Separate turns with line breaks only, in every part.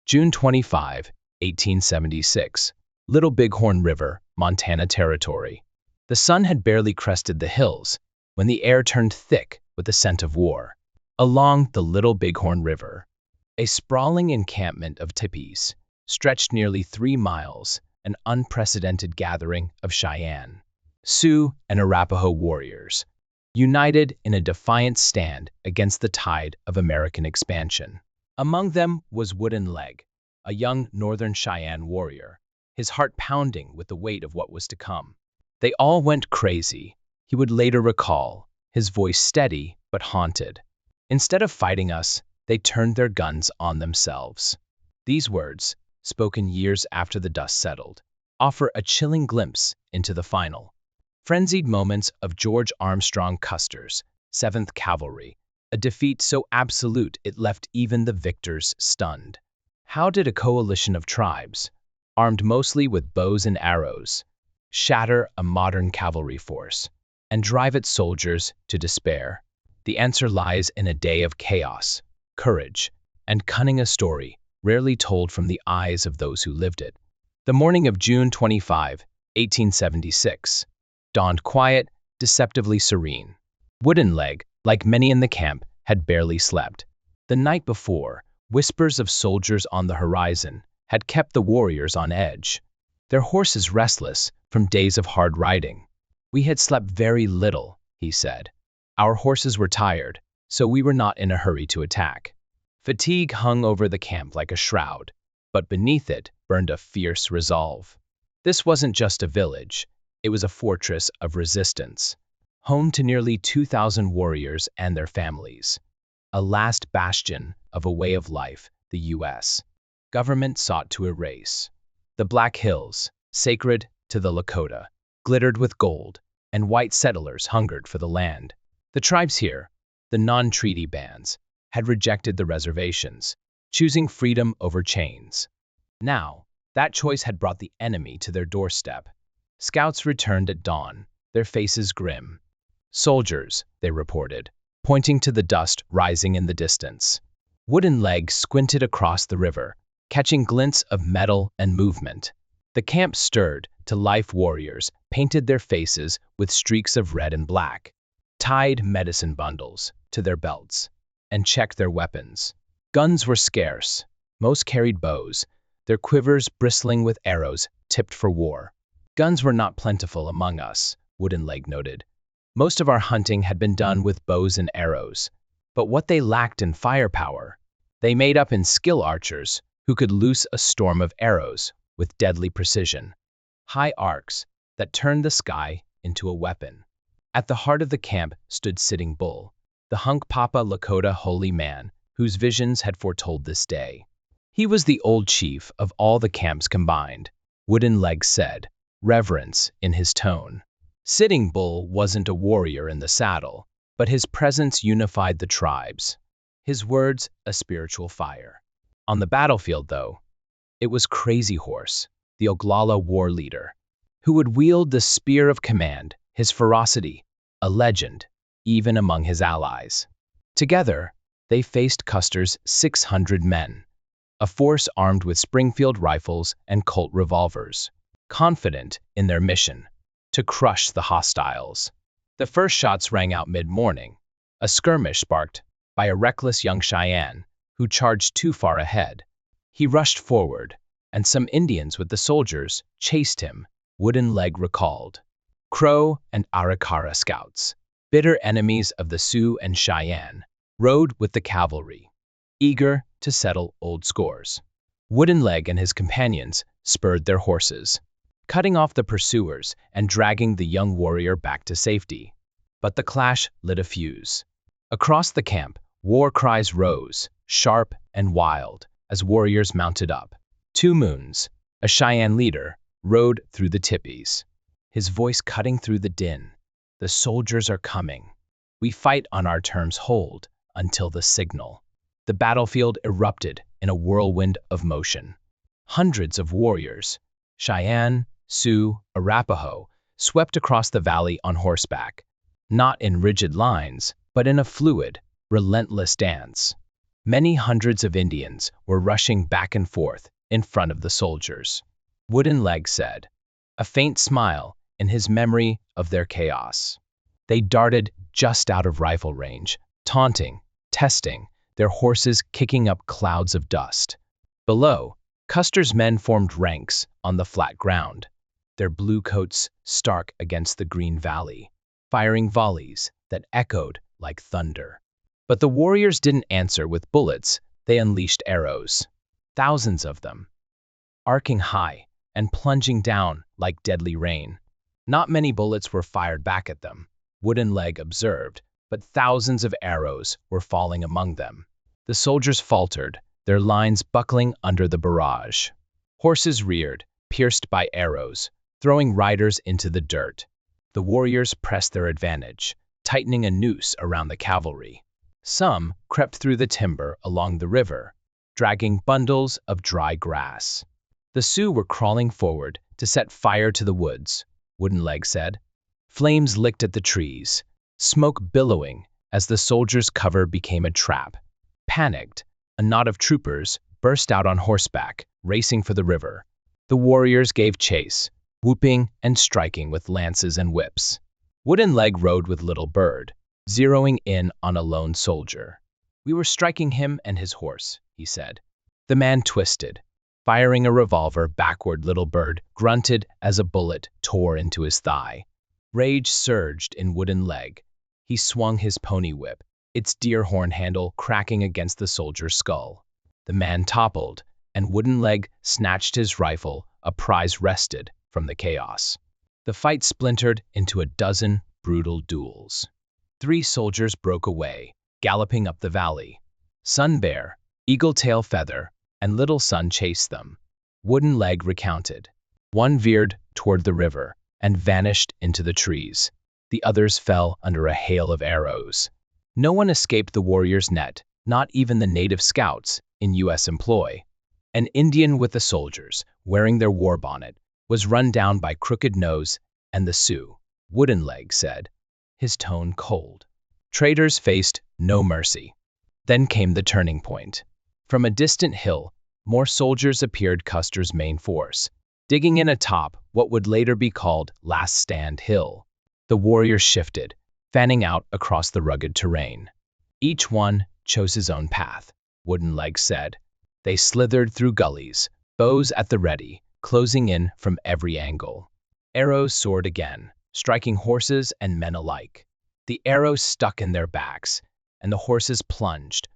June 25, 1876. Little Bighorn River, Montana Territory. The sun had barely crested the hills when the air turned thick with the scent of war. Along the Little Bighorn River, a sprawling encampment of teepees stretched nearly 3 miles, an unprecedented gathering of Cheyenne, Sioux, and Arapaho warriors, united in a defiant stand against the tide of American expansion. Among them was Wooden Leg, a young Northern Cheyenne warrior, his heart pounding with the weight of what was to come. They all went crazy, he would later recall, his voice steady but haunted. Instead of fighting us, they turned their guns on themselves. These words, spoken years after the dust settled, offer a chilling glimpse into the final, frenzied moments of George Armstrong Custer's 7th Cavalry, a defeat so absolute it left even the victors stunned. How did a coalition of tribes, armed mostly with bows and arrows, shatter a modern cavalry force and drive its soldiers to despair? The answer lies in a day of chaos, courage, and cunning, a story rarely told from the eyes of those who lived it. The morning of June 25, 1876, dawned quiet, deceptively serene. Wooden Leg, like many in the camp, had barely slept. The night before, whispers of soldiers on the horizon had kept the warriors on edge, their horses restless from days of hard riding. "We had slept very little," he said. "Our horses were tired, so we were not in a hurry to attack." Fatigue hung over the camp like a shroud, but beneath it burned a fierce resolve. This wasn't just a village, it was a fortress of resistance, home to nearly 2,000 warriors and their families, a last bastion of a way of life the U.S. government sought to erase. The Black Hills, sacred to the Lakota, glittered with gold, and white settlers hungered for the land. The tribes here, the non-treaty bands, had rejected the reservations, choosing freedom over chains. Now, that choice had brought the enemy to their doorstep. Scouts returned at dawn, their faces grim. "Soldiers," they reported, pointing to the dust rising in the distance. Wooden Leg squinted across the river, catching glints of metal and movement. The camp stirred to life. Warriors painted their faces with streaks of red and black, tied medicine bundles to their belts, and checked their weapons. Guns were scarce. Most carried bows, their quivers bristling with arrows tipped for war. "Guns were not plentiful among us," Wooden Leg noted. "Most of our hunting had been done with bows and arrows, but what they lacked in firepower, they made up in skilled archers who could loose a storm of arrows with deadly precision, high arcs that turned the sky into a weapon." At the heart of the camp stood Sitting Bull, the Hunkpapa Lakota holy man whose visions had foretold this day. He was the old chief of all the camps combined, Wooden Leg said, reverence in his tone. Sitting Bull wasn't a warrior in the saddle, but his presence unified the tribes, his words a spiritual fire. On the battlefield, though, it was Crazy Horse, the Oglala war leader, who would wield the spear of command, his ferocity, a legend, even among his allies. Together, they faced Custer's 600 men, a force armed with Springfield rifles and Colt revolvers, confident in their mission to crush the hostiles. The first shots rang out mid-morning, a skirmish sparked by a reckless young Cheyenne who charged too far ahead. He rushed forward, and some Indians with the soldiers chased him, Wooden Leg recalled. Crow and Arikara scouts, bitter enemies of the Sioux and Cheyenne, rode with the cavalry, eager to settle old scores. Wooden Leg and his companions spurred their horses, cutting off the pursuers and dragging the young warrior back to safety. But the clash lit a fuse. Across the camp, war cries rose, sharp and wild, as warriors mounted up. Two Moons, a Cheyenne leader, rode through the teepees, his voice cutting through the din. "The soldiers are coming. We fight on our terms, hold until the signal." The battlefield erupted in a whirlwind of motion. Hundreds of warriors, Cheyenne, Sioux, Arapaho, swept across the valley on horseback, not in rigid lines, but in a fluid, relentless dance. Many hundreds of Indians were rushing back and forth in front of the soldiers. Wooden Leg said, a faint smile in his memory of their chaos. They darted just out of rifle range, taunting, testing, their horses kicking up clouds of dust. Below, Custer's men formed ranks on the flat ground, their blue coats stark against the green valley, firing volleys that echoed like thunder. But the warriors didn't answer with bullets, they unleashed arrows. Thousands of them, arcing high and plunging down like deadly rain. Not many bullets were fired back at them, Wooden Leg observed, but thousands of arrows were falling among them. The soldiers faltered, their lines buckling under the barrage. Horses reared, pierced by arrows, throwing riders into the dirt. The warriors pressed their advantage, tightening a noose around the cavalry. Some crept through the timber along the river, dragging bundles of dry grass. The Sioux were crawling forward to set fire to the woods, Wooden Leg said. Flames licked at the trees, smoke billowing as the soldiers' cover became a trap. Panicked, a knot of troopers burst out on horseback, racing for the river. The warriors gave chase, whooping and striking with lances and whips. Wooden Leg rode with Little Bird, zeroing in on a lone soldier. We were striking him and his horse, he said. The man twisted. Firing a revolver backward, Little Bird grunted as a bullet tore into his thigh. Rage surged in Wooden Leg. He swung his pony whip, its deer horn handle cracking against the soldier's skull. The man toppled, and Wooden Leg snatched his rifle, a prize wrested from the chaos. The fight splintered into a dozen brutal duels. 3 soldiers broke away, galloping up the valley. Sun Bear, Eagle Tail Feather, and Little Sun chased them. Wooden Leg recounted. One veered toward the river and vanished into the trees. The others fell under a hail of arrows. No one escaped the warriors' net, not even the native scouts in U.S. employ. An Indian with the soldiers, wearing their war bonnet, was run down by Crooked Nose and the Sioux, Wooden Leg said, his tone cold. Traitors faced no mercy. Then came the turning point. From a distant hill, more soldiers appeared, Custer's main force, digging in atop what would later be called Last Stand Hill. The warriors shifted, fanning out across the rugged terrain. Each one chose his own path, Wooden Leg said. They slithered through gullies, bows at the ready, closing in from every angle. Arrows soared again, striking horses and men alike. The arrows stuck in their backs, and the horses plunged,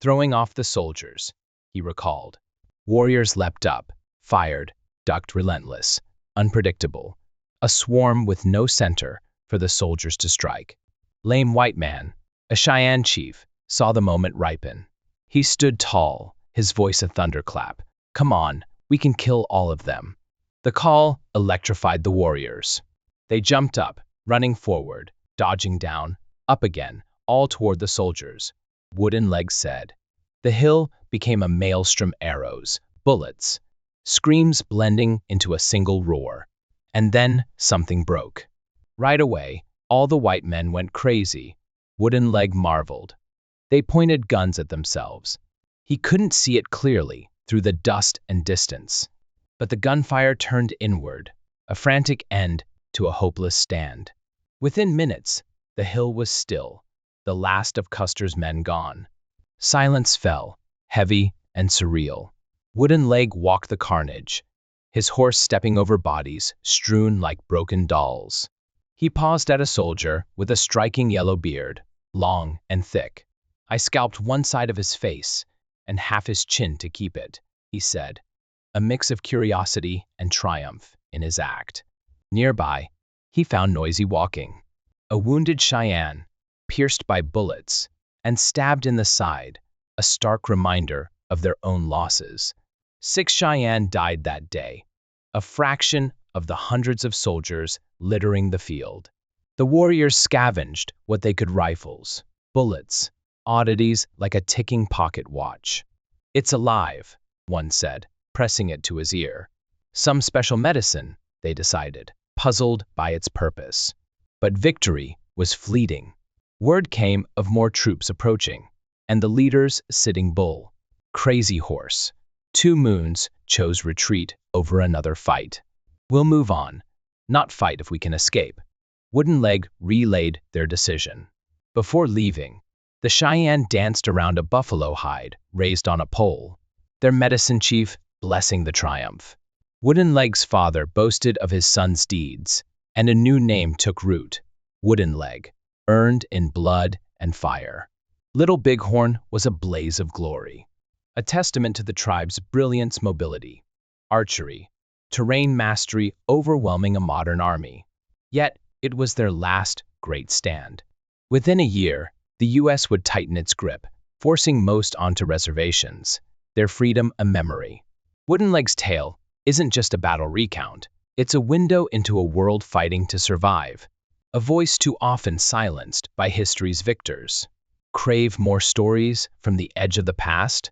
throwing off the soldiers, he recalled. Warriors leapt up, fired, ducked, relentless, unpredictable. A swarm with no center for the soldiers to strike. Lame White Man, a Cheyenne chief, saw the moment ripen. He stood tall, his voice a thunderclap. Come on, we can kill all of them. The call electrified the warriors. They jumped up, running forward, dodging down, up again, all toward the soldiers. Wooden Leg said. The hill became a maelstrom, arrows, bullets, screams blending into a single roar. And then something broke. Right away, all the white men went crazy. Wooden Leg marveled. They pointed guns at themselves. He couldn't see it clearly through the dust and distance. But the gunfire turned inward, a frantic end to a hopeless stand. Within minutes, the hill was still, the last of Custer's men gone. Silence fell, heavy and surreal. Wooden Leg walked the carnage, his horse stepping over bodies strewn like broken dolls. He paused at a soldier with a striking yellow beard, long and thick. I scalped one side of his face and half his chin to keep it, he said, a mix of curiosity and triumph in his act. Nearby, he found Noisy walking, a wounded Cheyenne, pierced by bullets and stabbed in the side, a stark reminder of their own losses. 6 Cheyenne died that day, a fraction of the hundreds of soldiers littering the field. The warriors scavenged what they could: rifles, bullets, oddities like a ticking pocket watch. It's alive, one said, pressing it to his ear. Some special medicine, they decided, puzzled by its purpose. But victory was fleeting. Word came of more troops approaching. and the leader's Sitting Bull, Crazy Horse. 2 moons chose retreat over another fight. We'll move on, not fight if we can escape. Wooden Leg relayed their decision. Before leaving, the Cheyenne danced around a buffalo hide raised on a pole, their medicine chief blessing the triumph. Wooden Leg's father boasted of his son's deeds, and a new name took root, Wooden Leg, earned in blood and fire. Little Bighorn was a blaze of glory, a testament to the tribe's brilliance, mobility, archery, terrain mastery overwhelming a modern army. Yet, it was their last great stand. Within a year, the U.S. would tighten its grip, forcing most onto reservations, their freedom a memory. Wooden Leg's tale isn't just a battle recount, it's a window into a world fighting to survive, a voice too often silenced by history's victors. Crave more stories from the edge of the past?